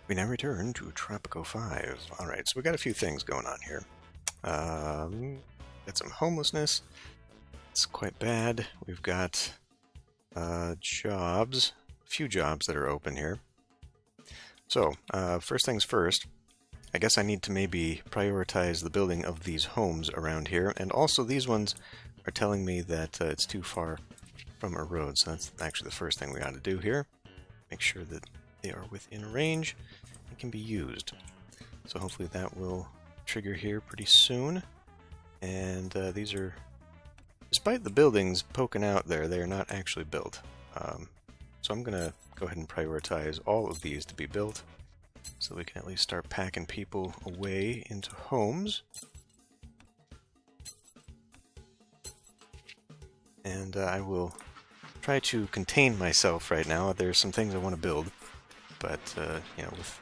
We now return to Tropico 5. Alright, so we got a few things going on here. Got some homelessness. It's quite bad. We've got jobs. A few jobs that are open here. So, first things first. I guess I need to maybe prioritize the building of these homes around here. And also these ones are telling me that it's too far from a road. So that's actually the first thing we ought to do here. Make sure that they are within range and can be used. So hopefully that will trigger here pretty soon. And these are, despite the buildings poking out there, they are not actually built. So I'm going to go ahead and prioritize all of these to be built, so we can at least start packing people away into homes. And I will try to contain myself right now. There's some things I want to build, but you know, with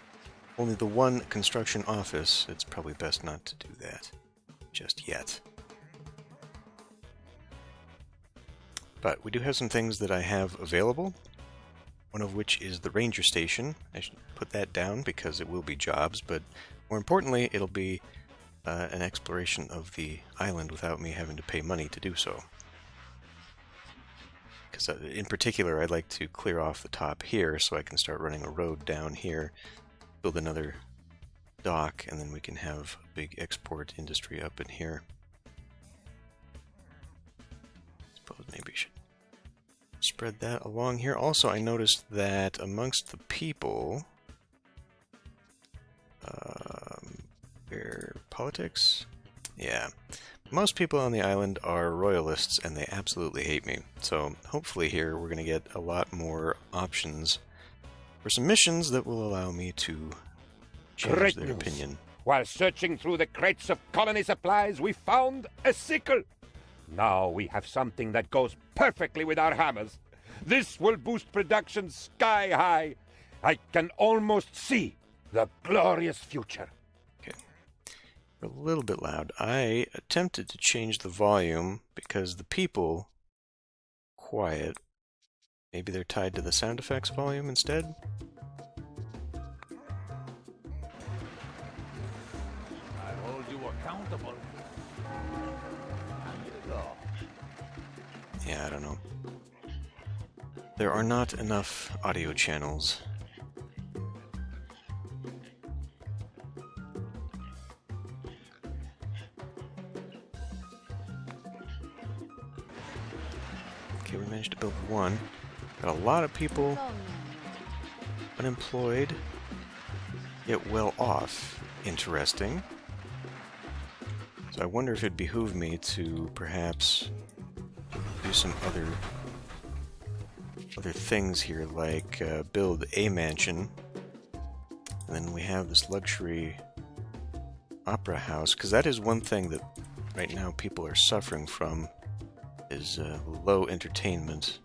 only the one construction office, it's probably best not to do that just yet. But we do have some things that I have available, one of which is the ranger station. I should put that down because it will be jobs, but more importantly, it'll be an exploration of the island without me having to pay money to do so. Because in particular, I'd like to clear off the top here so I can start running a road down here, build another dock, and then we can have a big export industry up in here. Suppose maybe we should spread that along here. Also, I noticed that amongst the people, their politics, yeah, most people on the island are royalists and they absolutely hate me. So hopefully here we're going to get a lot more options for some missions that will allow me to change Great their news. opinion. While searching through the crates of colony supplies, we found a sickle. Now we have something that goes perfectly with our hammers. This will boost production sky high. I can almost see the glorious future. Okay. We're a little bit loud. I attempted to change the volume because the people quiet. Maybe they're tied to the sound effects volume instead? I hold you accountable. And you go. Yeah, I don't know. There are not enough audio channels. Okay, we managed to build one. Got a lot of people unemployed, yet well off. Interesting. So I wonder if it'd behoove me to perhaps do some other things here, like build a mansion, and then we have this luxury opera house, because that is one thing that right now people are suffering from, is low entertainment.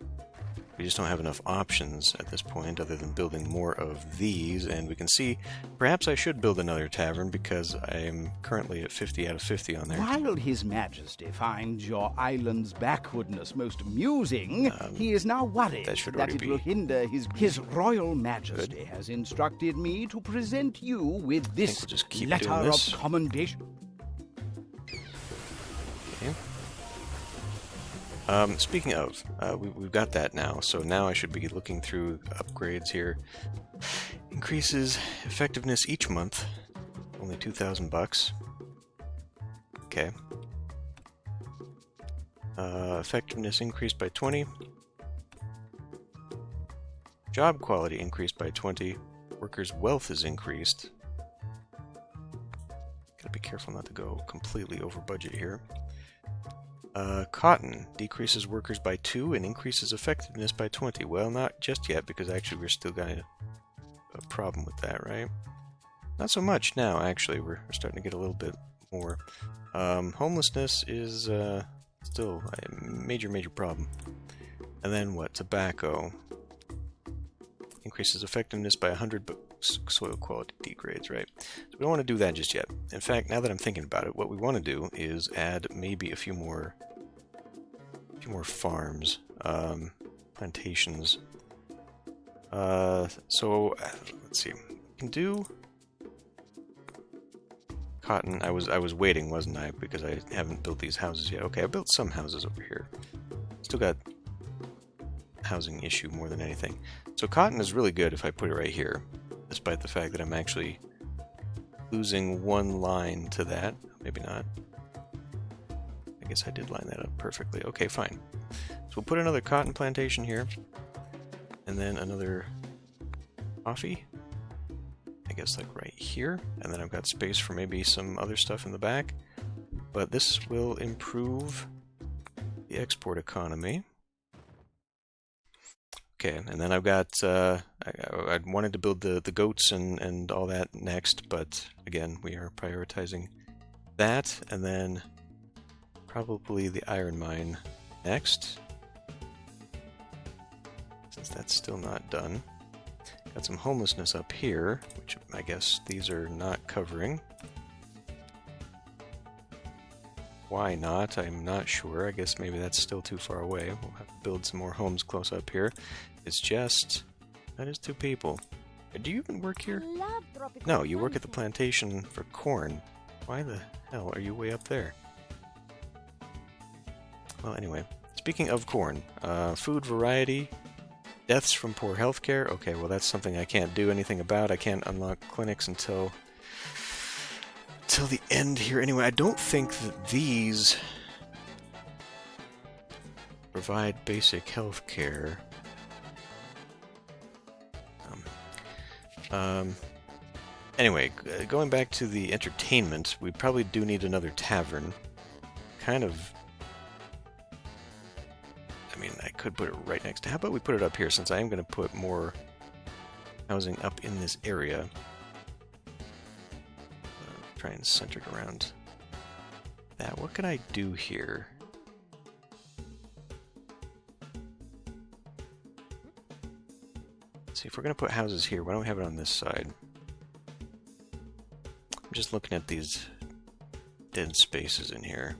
We just don't have enough options at this point other than building more of these, and we can see perhaps I should build another tavern because I am currently at 50 out of 50 on there. While His Majesty finds your island's backwardness most amusing, he is now worried that should that already it will be hinder His Royal Majesty has instructed me to present you with this we'll just keep letter doing of this. commendation. Okay. Speaking of, we've got that now, so now I should be looking through upgrades here. Increases effectiveness each month, only $2,000. Okay. Effectiveness increased by 20. Job quality increased by 20. Workers' wealth is increased. Gotta be careful not to go completely over budget here. Cotton decreases workers by 2 and increases effectiveness by 20. Well, not just yet, because actually we're still got a problem with that, right? Not so much now, actually. We're starting to get a little bit more. Homelessness is still a major problem. And then what? Tobacco. Increases effectiveness by 100, but soil quality degrades, right? So we don't want to do that just yet. In fact, now that I'm thinking about it, what we want to do is add maybe a few more farms, plantations. So let's see. can do cotton. I was waiting, wasn't I? Because I haven't built these houses yet. Okay, I built some houses over here. Still got housing issue more than anything. So cotton is really good if I put it right here, despite the fact that I'm actually losing one line to that. Maybe not. I guess I did line that up perfectly. Okay, fine. So we'll put another cotton plantation here, and then another coffee. I guess like right here, and then I've got space for maybe some other stuff in the back. But this will improve the export economy. Okay, and then I've got, I wanted to build the goats and all that next, but again, we are prioritizing that, and then probably the iron mine next, since that's still not done. Got some homelessness up here, which I guess these are not covering. Why not? I'm not sure. I guess maybe that's still too far away. We'll have to build some more homes close up here. It's just... that is 2 people. Do you even work here? No, you work at the plantation for corn. Why the hell are you way up there? Well, anyway. Speaking of corn, food variety, deaths from poor healthcare. Okay, well that's something I can't do anything about. I can't unlock clinics until the end here. Anyway, I don't think that these provide basic health care. Anyway, going back to the entertainment, we probably do need another tavern. Kind of... I mean, I could put it right next to... How about we put it up here, since I am going to put more housing up in this area. Try and center it around that. What can I do here? Let's see, if we're going to put houses here, why don't we have it on this side? I'm just looking at these dead spaces in here.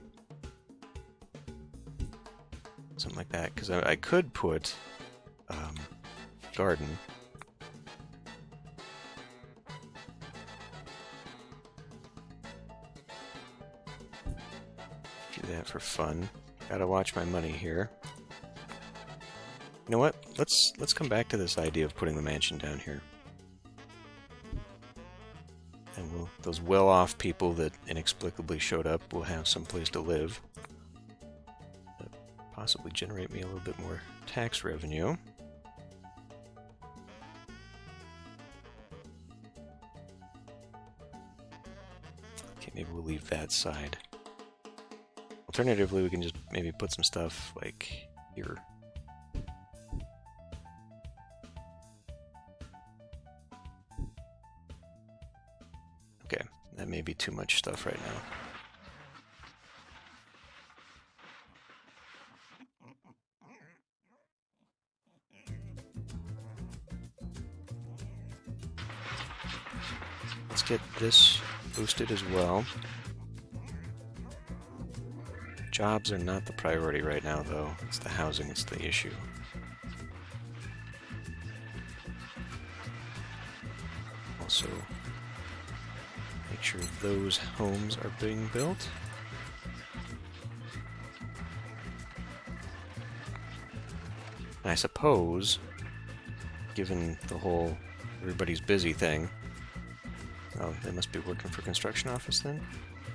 Something like that, because I could put garden. Do that for fun. Gotta watch my money here. You know what? Let's come back to this idea of putting the mansion down here. And those well-off people that inexplicably showed up will have some place to live. Possibly generate me a little bit more tax revenue. Okay, maybe we'll leave that side. Alternatively, we can just maybe put some stuff like here. Okay, that may be too much stuff right now. Let's get this boosted as well. Jobs are not the priority right now, though. It's the housing that's the issue. Also, make sure those homes are being built. And I suppose, given the whole everybody's busy thing, oh, they must be working for construction office then?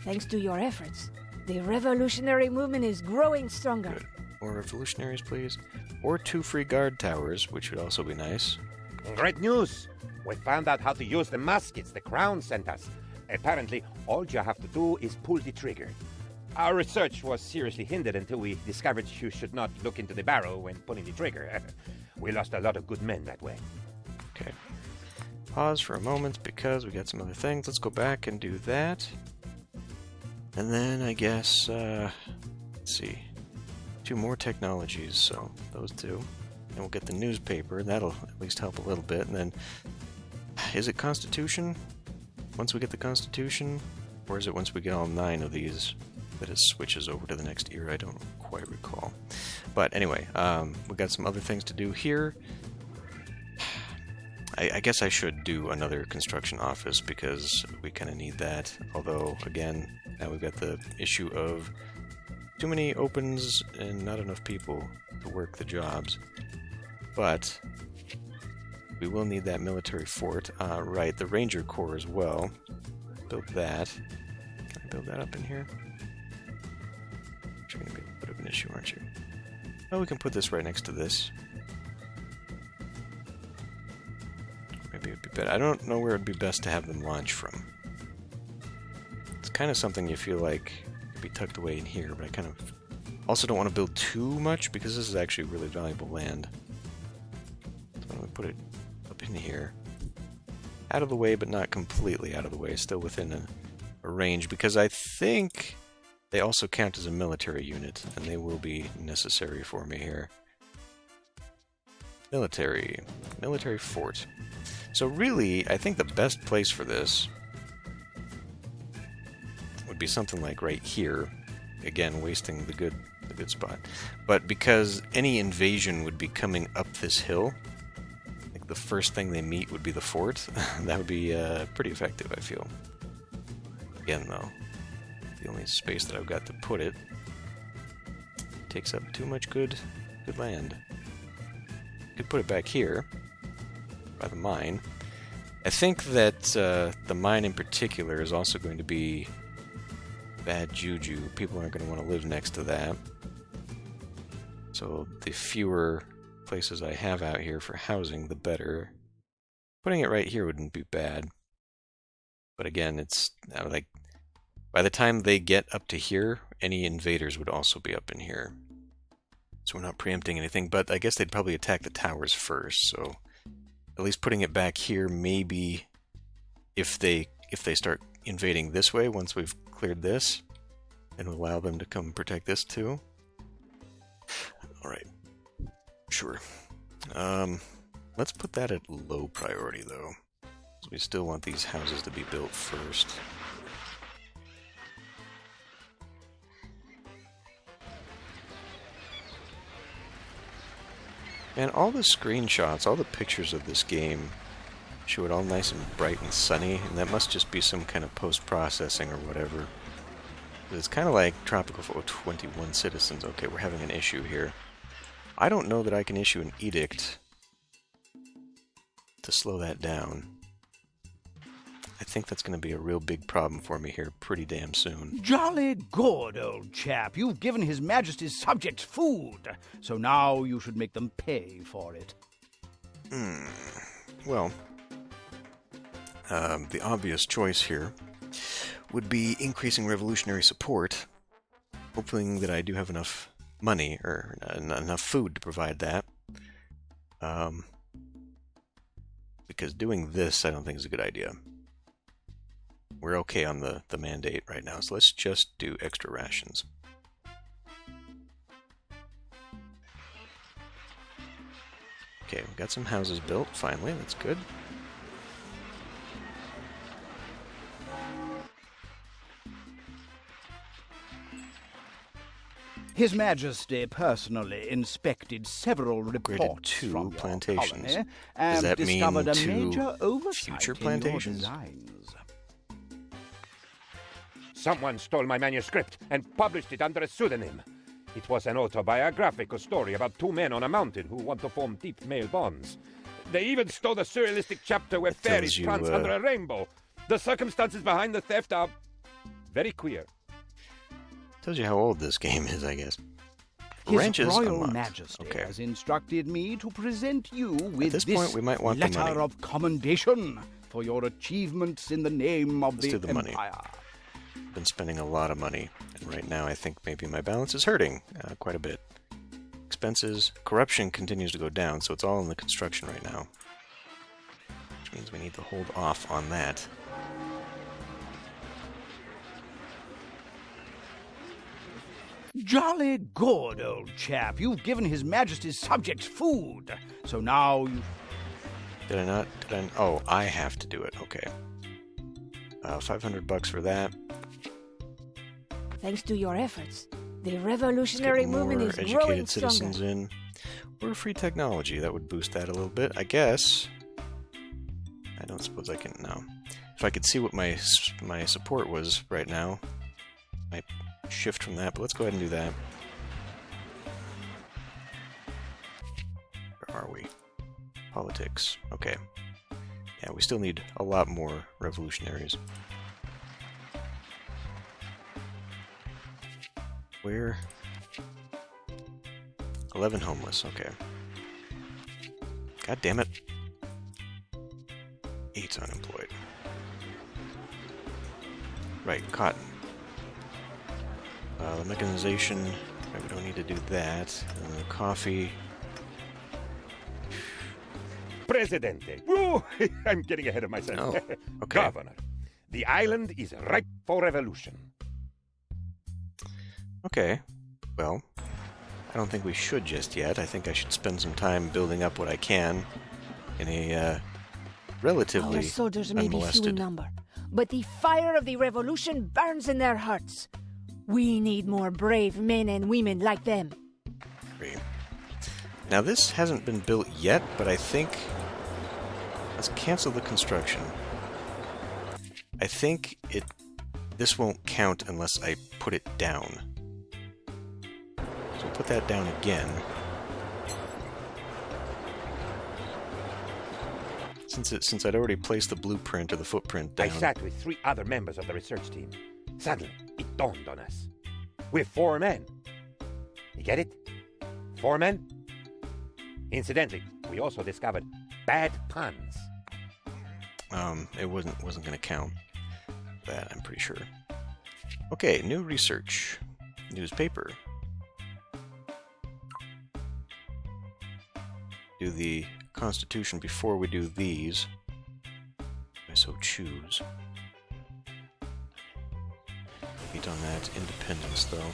Thanks to your efforts, the revolutionary movement is growing stronger. Good. More revolutionaries, please. Or 2 free guard towers, which would also be nice. Great news! We found out how to use the muskets the Crown sent us. Apparently, all you have to do is pull the trigger. Our research was seriously hindered until we discovered you should not look into the barrel when pulling the trigger. We lost a lot of good men that way. Okay. Pause for a moment because we got some other things. Let's go back and do that. And then I guess, let's see, 2 more technologies, so those 2. And we'll get the newspaper, that'll at least help a little bit. And then, is it Constitution? Once we get the Constitution? Or is it once we get all 9 of these that it switches over to the next era? I don't quite recall. But anyway, we've got some other things to do here. I guess I should do another construction office because we kind of need that. Although, again, now we've got the issue of too many opens and not enough people to work the jobs. But we will need that military fort. Right, the Ranger Corps as well. Build that. Can I build that up in here? You're going to be a bit of an issue, aren't you? Oh, we can put this right next to this. Maybe it would be better. I don't know where it would be best to have them launch from. It's kind of something you feel like could be tucked away in here, but I kind of also don't want to build too much because this is actually really valuable land. So I'm going to put it up in here. Out of the way, but not completely out of the way. Still within a range, because I think they also count as a military unit, and they will be necessary for me here. Military fort. So really, I think the best place for this would be something like right here. Again, wasting the good spot. But because any invasion would be coming up this hill, like the first thing they meet would be the fort. That would be pretty effective, I feel. Again, though, the only space that I've got to put it takes up too much good land. Could put it back here by the mine. I think that the mine in particular is also going to be bad juju. People aren't going to want to live next to that. So the fewer places I have out here for housing, the better. Putting it right here wouldn't be bad. But again, it's like by the time they get up to here, any invaders would also be up in here. So we're not preempting anything, but I guess they'd probably attack the towers first, so at least putting it back here, maybe if they start invading this way once we've cleared this, and allow them to come protect this too. Alright. Sure. Let's put that at low priority though. So we still want these houses to be built first. And all the screenshots, all the pictures of this game show it all nice and bright and sunny, and that must just be some kind of post-processing or whatever. It's kind of like Tropico 21 citizens. Okay, we're having an issue here. I don't know that I can issue an edict to slow that down. I think that's going to be a real big problem for me here pretty damn soon. Jolly good, old chap. You've given His Majesty's subjects food, so now you should make them pay for it. Well, the obvious choice here would be increasing revolutionary support, hoping that I do have enough money or enough food to provide that. Because doing this I don't think is a good idea. We're okay on the mandate right now, so let's just do extra rations. Okay, we've got some houses built, finally, that's good. His Majesty personally inspected several reports two from your plantations. colony Does and that mean discovered a two major oversight future in your plantations? designs. Someone stole my manuscript and published it under a pseudonym. It was an autobiographical story about two men on a mountain who want to form deep male bonds. They even stole the surrealistic chapter where fairies prance under a rainbow. The circumstances behind the theft are very queer. Tells you how old this game is, I guess. His Ranches Royal unlocked. Majesty Okay. has instructed me to present you with this point, we might want the letter money. of commendation for your achievements in the name of Let's do the money. Empire. Been spending a lot of money, and right now I think maybe my balance is hurting quite a bit. Expenses, corruption continues to go down, so it's all in the construction right now. Which means we need to hold off on that. Jolly good, old chap. You've given His Majesty's subjects food, so now you... Did I not? Oh, I have to do it. Okay. $500 for that. Thanks to your efforts, the revolutionary movement More is growing educated stronger. citizens in. Or free technology, that would boost that a little bit, I guess. I don't suppose I can... No. If I could see what my support was right now, I might shift from that, but let's go ahead and do that. Where are we? Politics. Okay. Yeah, we still need a lot more revolutionaries. Where? 11 homeless, okay. God damn it. 8's unemployed. Right, cotton. The mechanization, right, we don't need to do that. And the coffee. Presidente. Woo! I'm getting ahead of myself. Oh, okay. Governor, the island is ripe for revolution. Okay, well, I don't think we should just yet. I think I should spend some time building up what I can in a relatively Our soldiers may be few in unmolested... number, but the fire of the revolution burns in their hearts. We need more brave men and women like them. Agree. Now this hasn't been built yet, but I think... Let's cancel the construction. I think this won't count unless I put it down. So put that down again. Since I'd already placed the blueprint or the footprint down. I sat with 3 other members of the research team. Suddenly, it dawned on us. We're 4 men. You get it? 4 men? Incidentally, we also discovered bad puns. It wasn't going to count. That, I'm pretty sure. Okay, new research. Newspaper. Do the Constitution before we do these. If I so choose. Wait on that. Independence, though.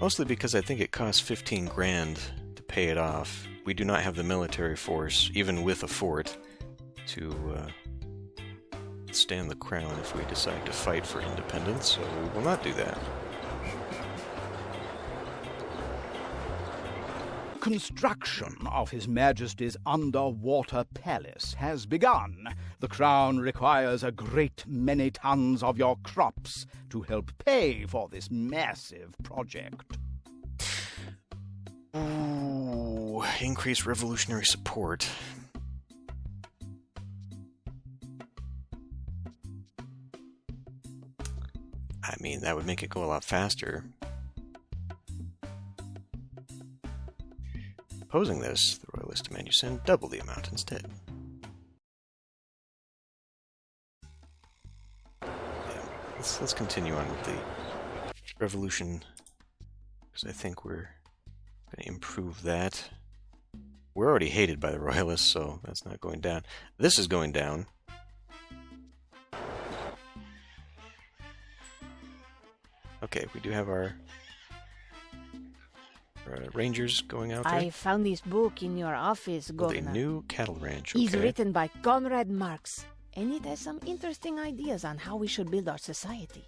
Mostly because I think it costs 15 grand to pay it off. We do not have the military force, even with a fort, to stand the crown if we decide to fight for independence, so we will not do that. Construction of His Majesty's underwater palace has begun. The Crown requires a great many tons of your crops to help pay for this massive project. Ooh, increase revolutionary support. I mean, that would make it go a lot faster. Opposing this, the Royalist demand you send double the amount instead. Yeah, let's continue on with the revolution, because I think we're going to improve that. We're already hated by the Royalists, so that's not going down. This is going down. Okay, we do have our rangers going out there. I found this book in your office, Build a Governor. new cattle ranch. It's Okay. written by Conrad Marx, and it has some interesting ideas on how we should build our society.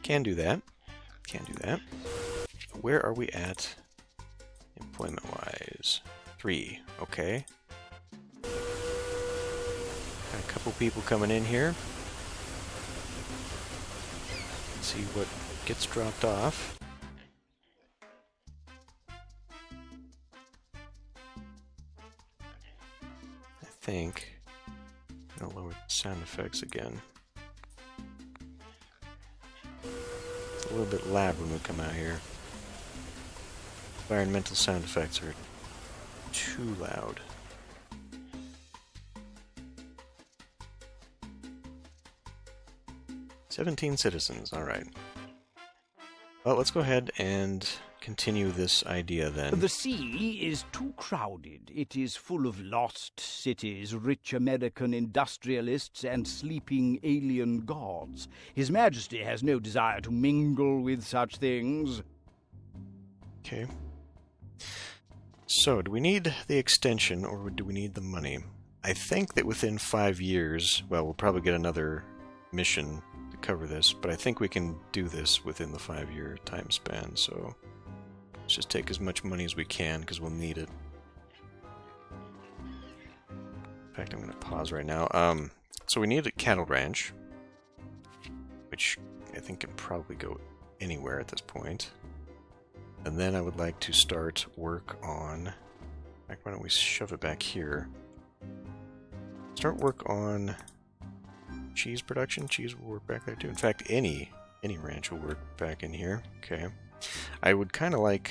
Can do that. Can do that. Where are we at employment-wise? 3. Okay. Got a couple people coming in here. Let's see what gets dropped off. I think I'm gonna lower the sound effects again. It's a little bit loud when we come out here. Environmental sound effects are too loud. "17 citizens, alright. Well, let's go ahead and continue this idea then. The sea is too crowded. It is full of lost cities, rich American industrialists, and sleeping alien gods. His Majesty has no desire to mingle with such things. Okay. So, do we need the extension, or do we need the money? I think that within 5 years, well, we'll probably get another mission to cover this, but I think we can do this within the 5-year time span, so let's just take as much money as we can, because we'll need it. fact, I'm going to pause right now. So we need a cattle ranch, which I think can probably go anywhere at this point. And then I would like to start work on... In fact, why don't we shove it back here? Start work on cheese production. Cheese will work back there too. In fact, any ranch will work back in here. Okay. I would kind of like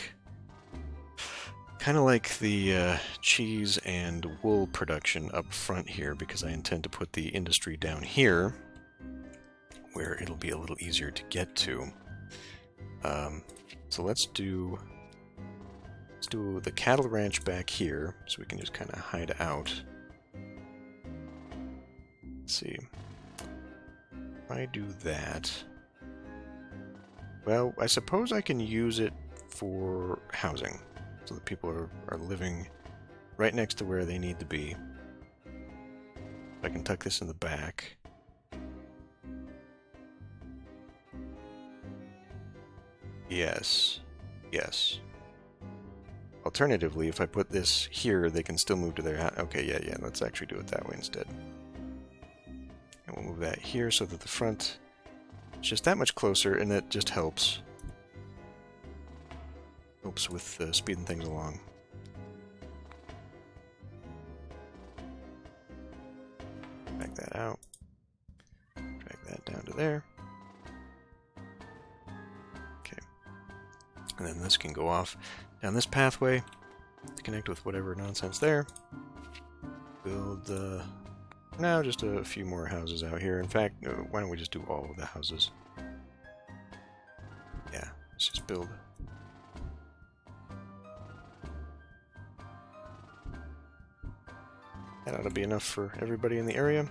the cheese and wool production up front here, because I intend to put the industry down here where it'll be a little easier to get to. So let's do the cattle ranch back here, so we can just kind of hide out. Let's see. If I do that, well, I suppose I can use it for housing, so that people are living right next to where they need to be. I can tuck this in the back. Yes. Yes. Alternatively, if I put this here, they can still move to their house. Okay, yeah, let's actually do it that way instead. And we'll move that here so that the front is just that much closer, and that just helps. Helps with speeding things along. Back that out. Drag that down to there. And then this can go off down this pathway to connect with whatever nonsense there. Build, now just a few more houses out here. In fact, why don't we just do all of the houses? Yeah, let's just build. That ought to be enough for everybody in the area.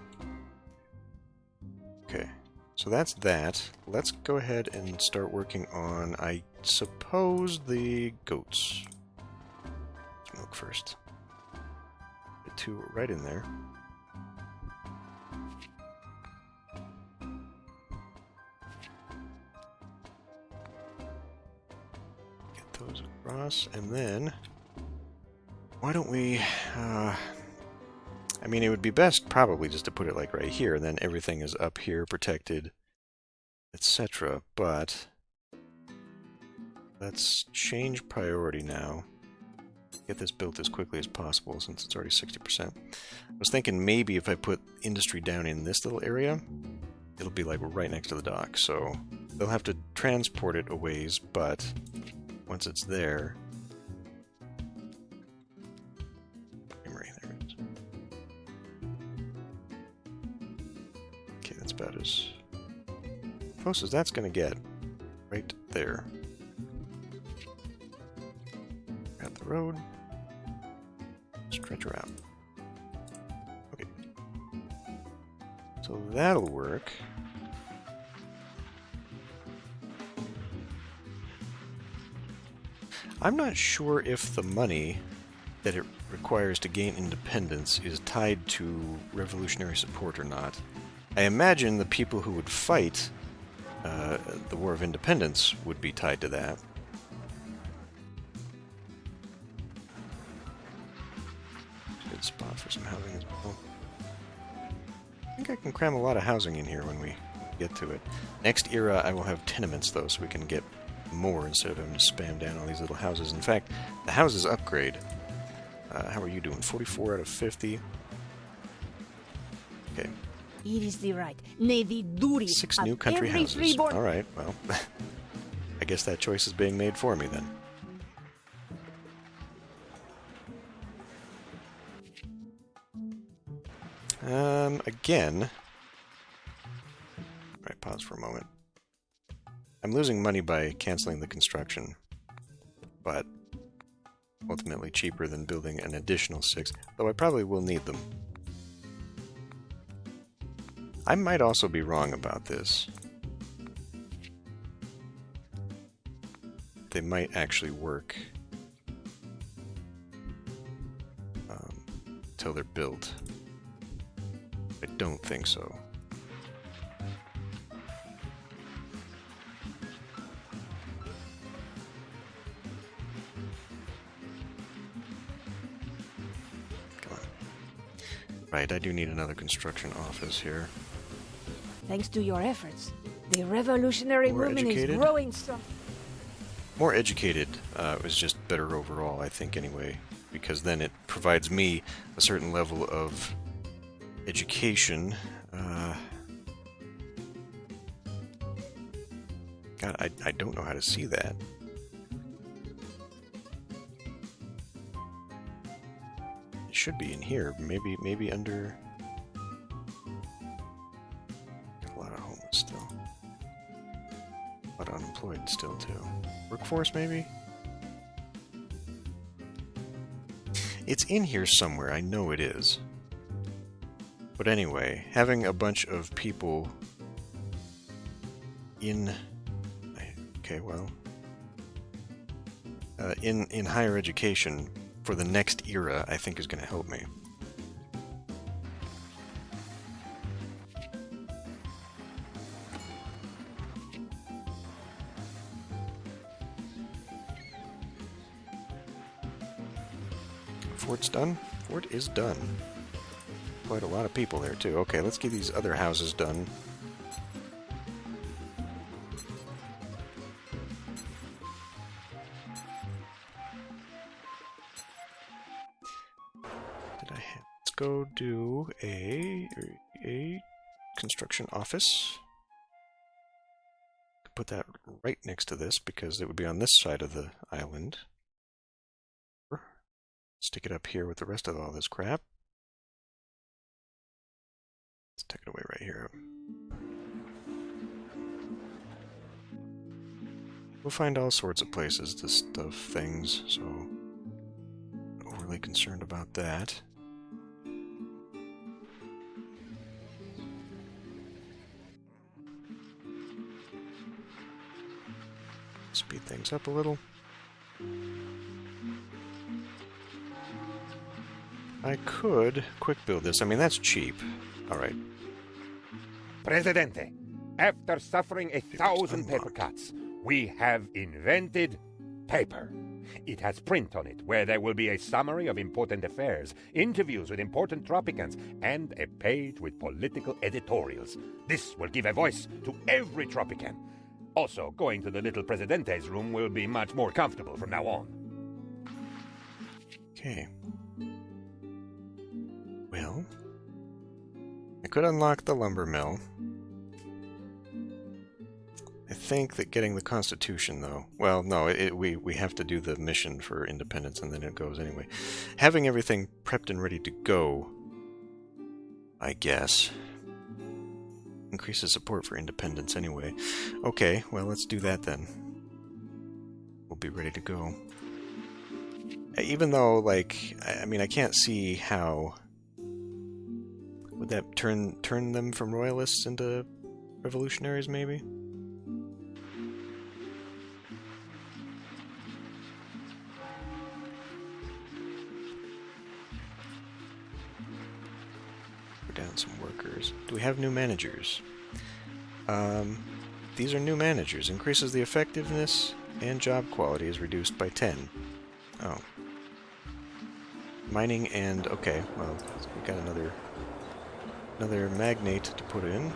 Okay. So that's that. Let's go ahead and start working on, I suppose, the goats. Let's milk first. Get two right in there. Get those across, and then why don't we... I mean, it would be best probably just to put it like right here, and then everything is up here, protected, etc. But let's change priority now. Get this built as quickly as possible, since it's already 60%. I was thinking maybe if I put industry down in this little area, it'll be like right next to the dock, so they'll have to transport it a ways, but once it's there... about as close as that's going to get. Right there. Grab the road. Stretch her out. Okay. So that'll work. I'm not sure if the money that it requires to gain independence is tied to revolutionary support or not. I imagine the people who would fight the War of Independence would be tied to that. Good spot for some housing as well. I think I can cram a lot of housing in here when we get to it. Next era, I will have tenements, though, so we can get more instead of having to spam down all these little houses. In fact, the houses upgrade. How are you doing? 44 out of 50. Okay. It is the right, nay the duty 6 of new country every houses. freeborn... Alright, well, I guess that choice is being made for me then. Again... Alright, pause for a moment. I'm losing money by canceling the construction, but ultimately cheaper than building an additional 6, though I probably will need them. I might also be wrong about this. They might actually work till they're built. I don't think so. Right, I do need another construction office here. Thanks to your efforts, the revolutionary More movement educated? is growing strong. More educated is just better overall, I think, anyway. Because then it provides me a certain level of education. God, I don't know how to see that. It should be in here. Maybe under... A lot of homeless still. A lot of unemployed still, too. Workforce, maybe? It's in here somewhere, I know it is. But anyway, having a bunch of people in... Okay, well... in higher education for the next era, I think is going to help me. Fort's done? Fort is done. Quite a lot of people there, too. Okay, let's get these other houses done. Let's go do a construction office. Put that right next to this because it would be on this side of the island. Stick it up here with the rest of all this crap. Let's tuck it away right here. We'll find all sorts of places to stuff things, so not overly concerned about that. Speed things up a little. I could quick build this. I mean, that's cheap. Alright. Presidente, after suffering 1,000 paper cuts, we have invented paper. It has print on it, where there will be a summary of important affairs, interviews with important Tropicans, and a page with political editorials. This will give a voice to every Tropican. Also, going to the little Presidente's room will be much more comfortable from now on. Okay. Well, I could unlock the lumber mill. I think that getting the Constitution, though... Well, no, we have to do the mission for independence, and then it goes anyway. Having everything prepped and ready to go, I guess, increases support for independence anyway. Okay, well, let's do that then. We'll be ready to go. Even though, like, I mean, I can't see how... Would that turn them from royalists into revolutionaries, maybe? We're down some workers. Do we have new managers? These are new managers. Increases the effectiveness and job quality is reduced by 10. Oh. Mining and... Okay, well, we got another magnate to put in.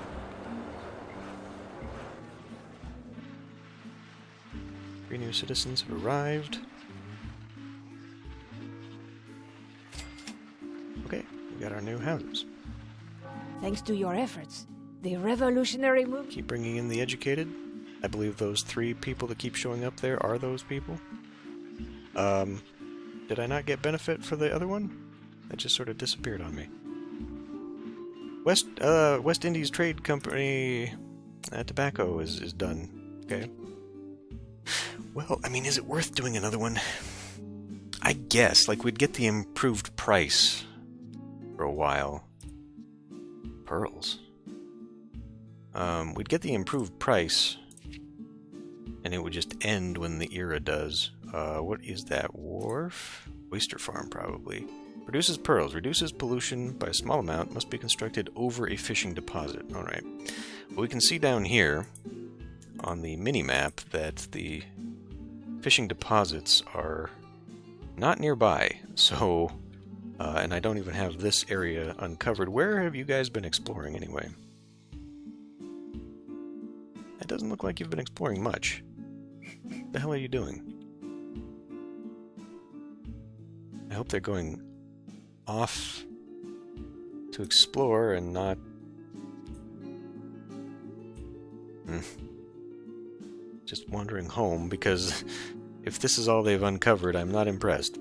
Three new citizens have arrived. Okay, we got our new houses. Thanks to your efforts, the revolutionary movement... Keep bringing in the educated. I believe those 3 people that keep showing up there are those people. Did I not get benefit for the other one? That just sort of disappeared on me. West Indies Trade Company tobacco is done. Okay. Well, I mean, is it worth doing another one? I guess. Like, we'd get the improved price for a while. Pearls. We'd get the improved price, and it would just end when the era does. What is that? Wharf? Oyster farm, probably. Produces pearls. Reduces pollution by a small amount. Must be constructed over a fishing deposit. Alright. Well, we can see down here on the mini-map that the fishing deposits are not nearby. So, And I don't even have this area uncovered. Where have you guys been exploring anyway? It doesn't look like you've been exploring much. What the hell are you doing? I hope they're going off to explore and not... just wandering home, because if this is all they've uncovered, I'm not impressed.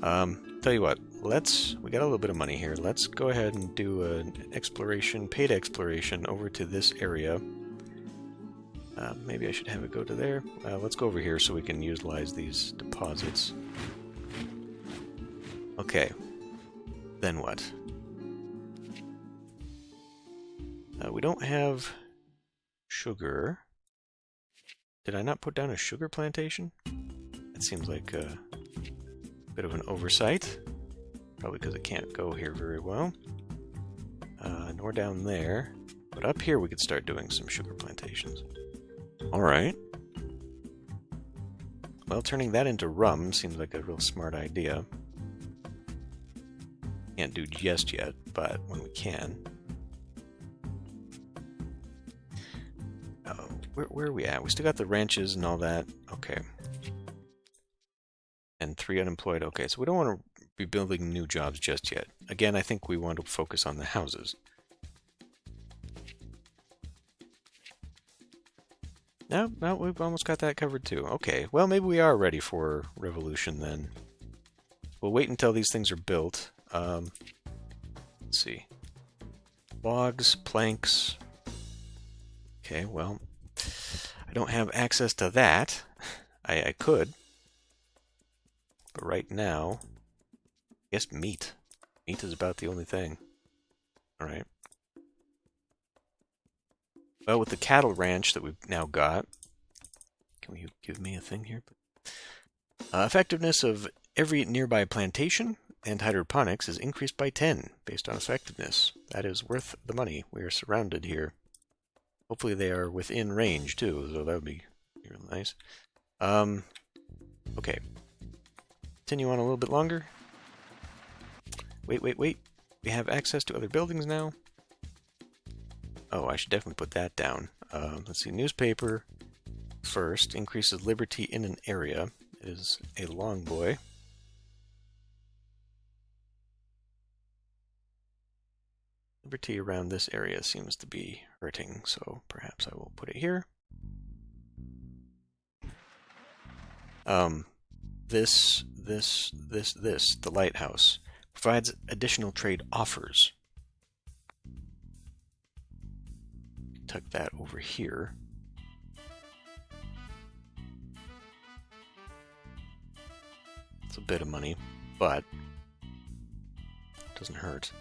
Tell you what, we got a little bit of money here. Let's go ahead and do an exploration, paid exploration over to this area. Maybe I should have it go to there. Let's go over here so we can utilize these deposits. Okay. Then what? We don't have sugar. Did I not put down a sugar plantation? That seems like a bit of an oversight. Probably because it can't go here very well. Nor down there. But up here we could start doing some sugar plantations. Alright. Well, turning that into rum seems like a real smart idea. Can't do just yet, but when we can. Where are we at? We still got the ranches and all that. Okay. And 3 unemployed. Okay, so we don't want to be building new jobs just yet. Again, I think we want to focus on the houses. No, we've almost got that covered too. Okay, well, maybe we are ready for revolution then. We'll wait until these things are built. Let's see. Logs, planks. Okay, well, I don't have access to that. I could. But right now, I guess meat. Meat is about the only thing. Alright. Well, with the cattle ranch that we've now got, can you give me a thing here? Effectiveness of every nearby plantation and hydroponics is increased by 10 based on effectiveness. That is worth the money. We are surrounded here. Hopefully they are within range too, so that would be real nice. Okay. Continue on a little bit longer. Wait. We have access to other buildings now. Oh, I should definitely put that down. Let's see. Newspaper first increases liberty in an area. It is a long boy. Liberty around this area seems to be hurting, so perhaps I will put it here. The lighthouse provides additional trade offers. Tuck that over here. It's a bit of money, but it doesn't hurt.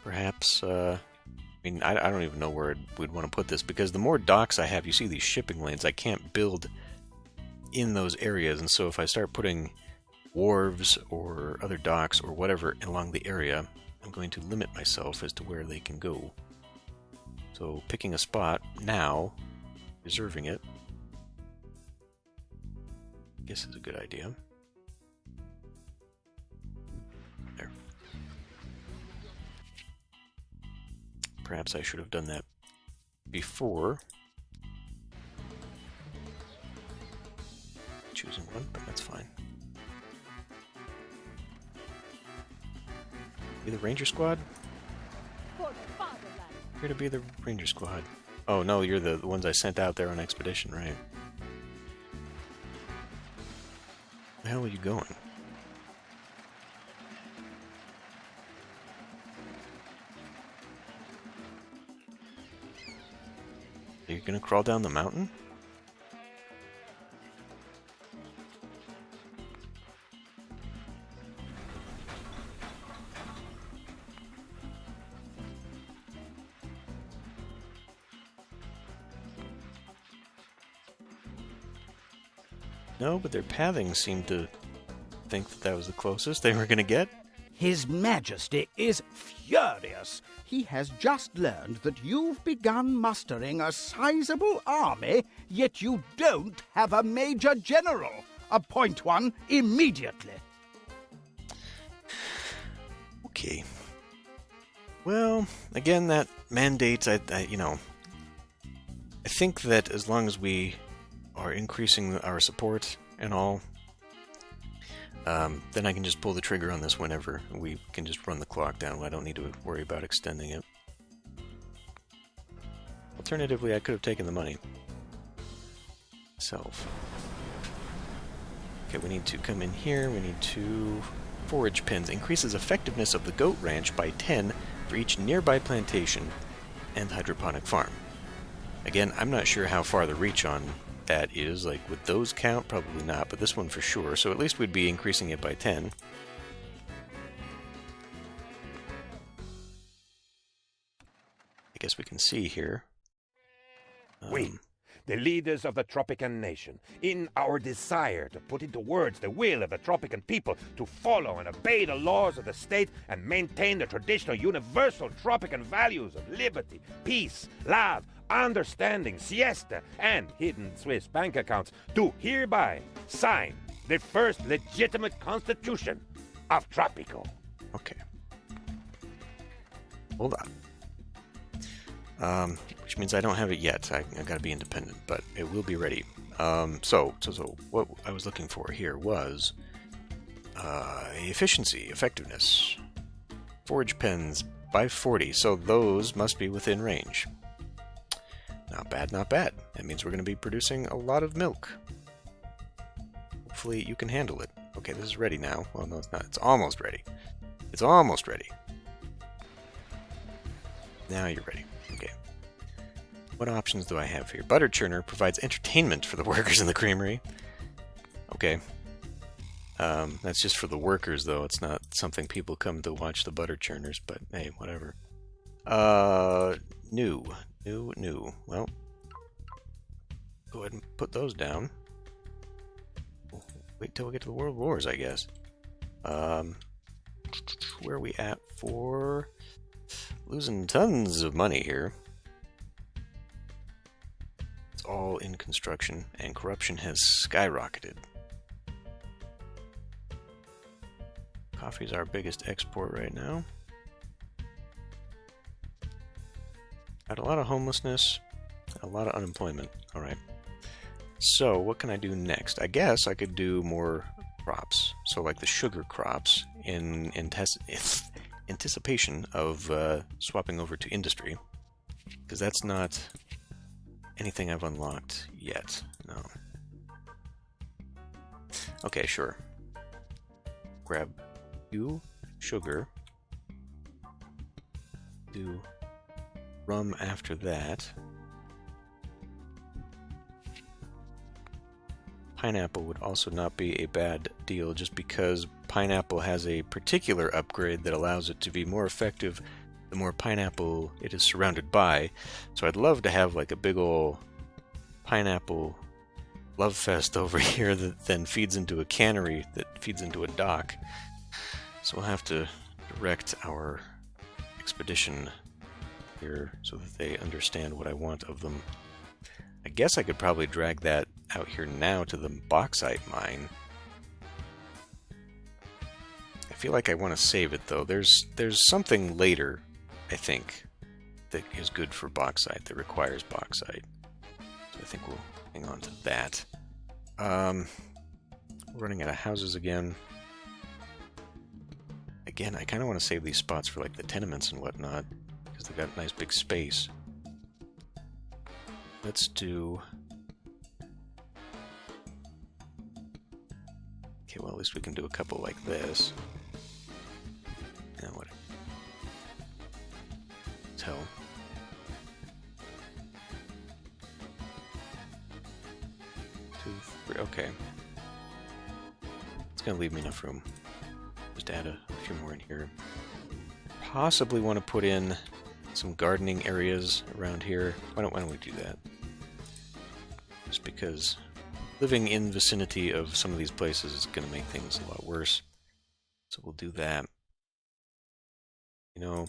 Perhaps, I mean, I don't even know where we'd want to put this, because the more docks I have, you see these shipping lanes, I can't build in those areas, and so if I start putting wharves or other docks or whatever along the area, I'm going to limit myself as to where they can go. So picking a spot now, reserving it, I guess is a good idea. There. Perhaps I should have done that before choosing one, but that's fine. Be the Ranger Squad? Here to be the Ranger Squad. Oh no, you're the ones I sent out there on expedition, right? Where the hell are you going? Are you gonna crawl down the mountain? No, but their pathing seemed to think that that was the closest they were going to get. His Majesty is furious. He has just learned that you've begun mustering a sizable army, yet you don't have a Major General. Appoint one immediately. Okay. Well, again, that mandates, I think that as long as we are increasing our support and all, then I can just pull the trigger on this whenever. We can just run the clock down. I don't need to worry about extending it. Alternatively, I could have taken the money. Self. Okay, we need to come in here. We need to forage pens. Increases effectiveness of the goat ranch by 10 for each nearby plantation and hydroponic farm. Again, I'm not sure how far the reach on that is. Like, would those count? Probably not, but this one for sure. So at least we'd be increasing it by 10. I guess we can see here. We, the leaders of the Tropican nation, in our desire to put into words the will of the Tropican people to follow and obey the laws of the state and maintain the traditional universal Tropican values of liberty, peace, love, understanding, siesta, and hidden Swiss bank accounts, do hereby sign the first legitimate constitution of Tropico. Okay. Hold on. Which means I don't have it yet. I gotta be independent, but it will be ready. So what I was looking for here was efficiency, effectiveness, forage pens by 40. So those must be within range. Not bad, not bad. That means we're going to be producing a lot of milk. Hopefully you can handle it. Okay, this is ready now. Well, no, it's not. It's almost ready. It's almost ready. Now you're ready. Okay. What options do I have here? Butter churner provides entertainment for the workers in the creamery. Okay. That's just for the workers, though. It's not something people come to watch the butter churners, but hey, whatever. New. Well, go ahead and put those down. Wait till we get to the World Wars, I guess. Where are we at for losing tons of money here? It's all in construction, and corruption has skyrocketed. Coffee's our biggest export right now. Got a lot of homelessness, a lot of unemployment. Alright. So, what can I do next? I guess I could do more crops. So, like the sugar crops in anticipation of swapping over to industry. Because that's not anything I've unlocked yet. No. Okay, sure. Grab you, sugar. Do rum after that. Pineapple would also not be a bad deal, just because pineapple has a particular upgrade that allows it to be more effective the more pineapple it is surrounded by. So I'd love to have like a big ol' pineapple love fest over here that then feeds into a cannery that feeds into a dock. So we'll have to direct our expedition here so that they understand what I want of them. I guess I could probably drag that out here now to the bauxite mine. I feel like I want to save it though. There's something later, I think, that is good for bauxite, that requires bauxite. So I think we'll hang on to that. We're running out of houses again. Again, I kind of want to save these spots for like the tenements and whatnot, because they've got nice big space. Let's do... Okay, well at least we can do a couple like this. Now what? Tell. Two, three, okay. It's gonna leave me enough room. Just add a few more in here. Possibly want to put in some gardening areas around here. Why don't we do that? Just because living in vicinity of some of these places is going to make things a lot worse. So we'll do that. You know.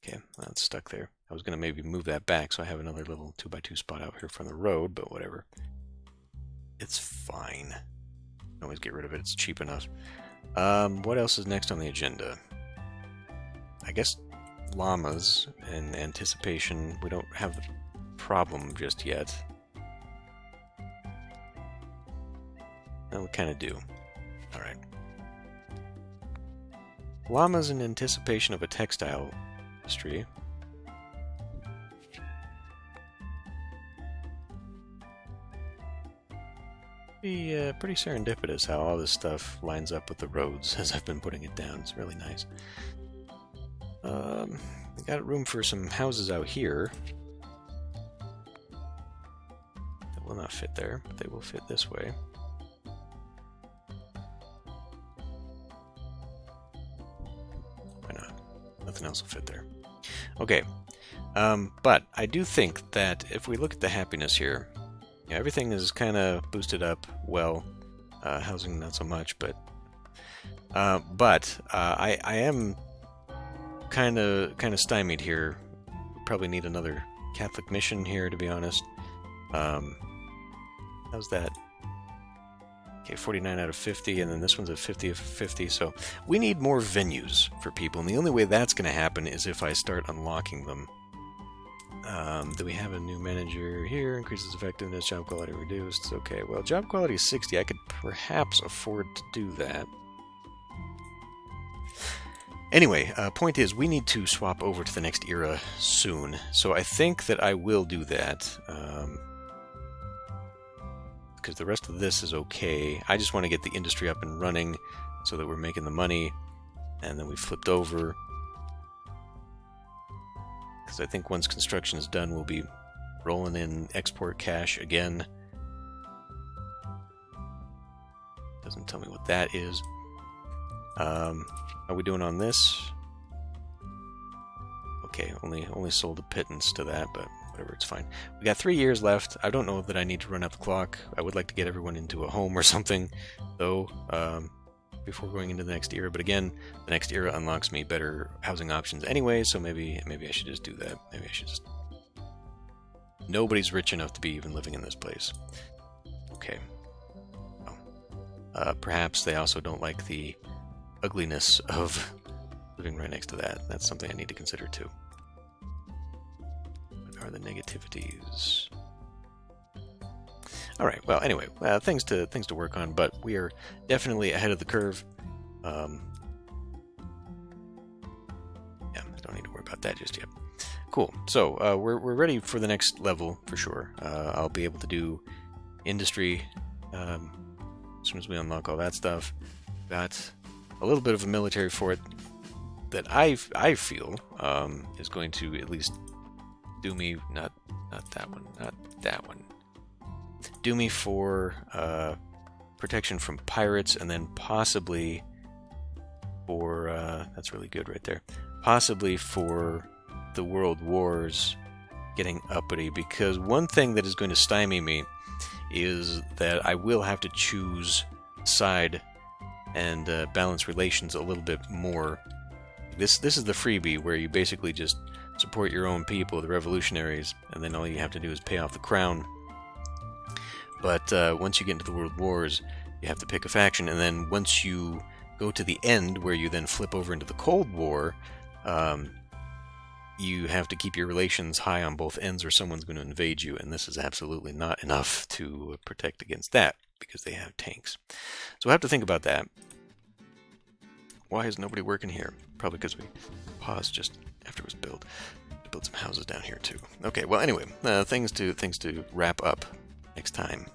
Okay, well, it's stuck there. I was going to maybe move that back so I have another little 2x2 spot out here from the road, but whatever. It's fine. Always get rid of it. It's cheap enough. What else is next on the agenda? I guess llamas in anticipation. We don't have the problem just yet. No, we kind of do. Alright. Llamas in anticipation of a textile industry. Pretty serendipitous how all this stuff lines up with the roads as I've been putting it down. It's really nice. We got room for some houses out here. That will not fit there, but they will fit this way. Why not? Nothing else will fit there. Okay. But I do think that if we look at the happiness here, yeah, everything is kind of boosted up well. Housing not so much, but I am kind of stymied here. We probably need another Catholic mission here, to be honest. How's that? Okay, 49 out of 50, and then this one's at 50 of 50. So we need more venues for people, and the only way that's going to happen is if I start unlocking them. Do we have a new manager here? Increases effectiveness, job quality reduced. Okay, well, job quality is 60. I could perhaps afford to do that. Anyway, point is, we need to swap over to the next era soon. So I think that I will do that. Because the rest of this is okay. I just want to get the industry up and running so that we're making the money. And then we flipped over. Because I think once construction is done, we'll be rolling in export cash again. Doesn't tell me what that is. How are we doing on this? Okay, only sold a pittance to that, but whatever, it's fine. We got 3 years left. I don't know that I need to run out the clock. I would like to get everyone into a home or something, though, before going into the next era. But again, the next era unlocks me better housing options anyway, so maybe I should just do that. Maybe I should just... Nobody's rich enough to be even living in this place. Okay. Oh. Perhaps they also don't like the ugliness of living right next to that. That's something I need to consider too. What are the negativities? All right. Well, anyway, things to work on, but we are definitely ahead of the curve. Yeah, I don't need to worry about that just yet. Cool. So we're ready for the next level for sure. I'll be able to do industry as soon as we unlock all that stuff. Got a little bit of a military for it that I feel is going to at least do me not that one. Do me for protection from pirates, and then possibly for that's really good right there. Possibly for the world wars getting uppity, because one thing that is going to stymie me is that I will have to choose side and balance relations a little bit more. This is the freebie where you basically just support your own people, the revolutionaries, and then all you have to do is pay off the crown. But once you get into the world wars, you have to pick a faction, and then once you go to the end, where you then flip over into the Cold War, you have to keep your relations high on both ends, or someone's going to invade you, and this is absolutely not enough to protect against that, because they have tanks. So I have to think about that. Why is nobody working here? Probably because we paused just after it was built. To build some houses down here too. Okay, well anyway, things to wrap up next time.